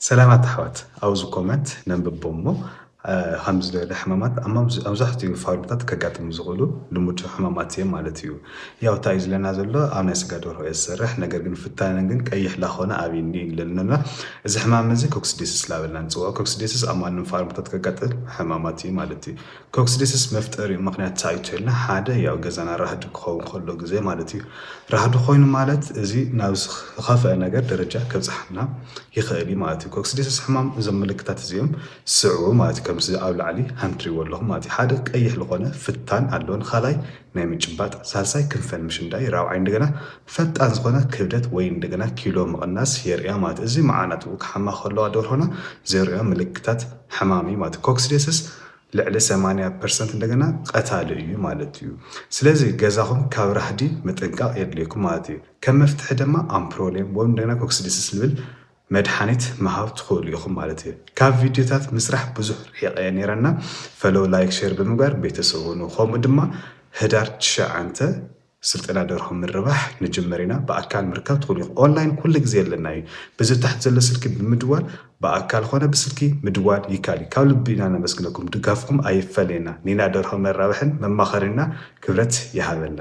ሰላማት ኣሕዋት ኣብዚ ኮመንት ነንብቦ እሞ ከምዚ ዝበለ ሕማማት መብዛሕትኡ ፋርምታት ከጋጥሙ ዝኽእሉ ልሙድ ሕማማት እዮም ማለት እዩ። ያው እንታይ እዩ ዝለና ዘሎ ኣብ ናይ ስጋ ደርሆ እየ ዝሰርሕ ነገር ግን ፍታነን ግን ቀይሕ ላኾነ ኣብ እኒ ይብለና እዚ ሕማም እዚ ኮክሲዲስስ እናበልና ንፅውዖ። ኮክሲዲስስ ኣብ ማንም ፋርምታት ከጋጥም ሕማማት እዩ ማለት እዩ። ኮክሲዲስስ መፍጠሪኡ ምክንያት እንታይ እዩ እንተኢልና ሓደ ያው ገዛና ራህዲ ክኸውን ከሎ ግዜ ማለት እዩ። ራህዲ ኮይኑ ማለት እዚ ናብ ዝኸፍአ ነገር ደረጃ ከብፅሐና ይኽእል እዩ ማለት እዩ። ኮክሲዲስስ ሕማም እዞም ምልክታት እዚኦም ስዕቡ ማለት እዩ። ከምዚ ኣብ ላዕሊ ከም እትሪእዎ ኣለኹም ማለት እዩ። ሓደ ቀይሕ ዝኾነ ፍታን ኣለዎን፣ ካልኣይ ናይ ምጭባጥ፣ ሳልሳይ ክንፈን ምሽንዳይ፣ ራብዓይ እንደገና ፈጣን ዝኾነ ክብደት ወይ እንደገና ኪሎ ምቕናስ የርእያ ማለት እዩ። እዚ መዓናት ክሓማ ከለዋ ደርሆና ዘርእዮ ምልክታት ሕማም እዩ ማለት እዩ። ኮክሲዲስስ ልዕሊ 80% እንደገና ቀታሊ እዩ ማለት እዩ። ስለዚ ገዛኹም ካብ ራህዲ ምጥንቃቕ የድልየኩም ማለት እዩ። ከም መፍትሒ ድማ ኣምፕሮሌም ወይ እንደገና ኮክሲዲስስ ዝብል መድሓኒት ምሃብ ትኽእሉ ኢኹም ማለት እዩ። ካብ ቪድዮታት ምስራሕ ብዙሕ ርሒቐ ነይረና ፈሎው ላይክ ሼር ብምግባር ቤተሰብ ሁኑ። ከምኡ ድማ ህዳር 9 ስልጠና ደርሆ ምርባሕ ንጅመር ኢና። ብኣካል ምርካብ ትኽእሉ ኢኹም። ኦንላይን ኩሉ ግዜ ኣለና እዩ። በዚ ታሕቲ ዘሎ ስልኪ ብምድዋል ብኣካል ኮነ ብስልኪ ምድዋል ይካል እዩ። ካብ ልቢ ኢና ነመስግነኩም። ድጋፍኩም ኣይፈለየና። ኒና ደርሆ መራብሕን መማኸሪና ክብረት ይሃበና።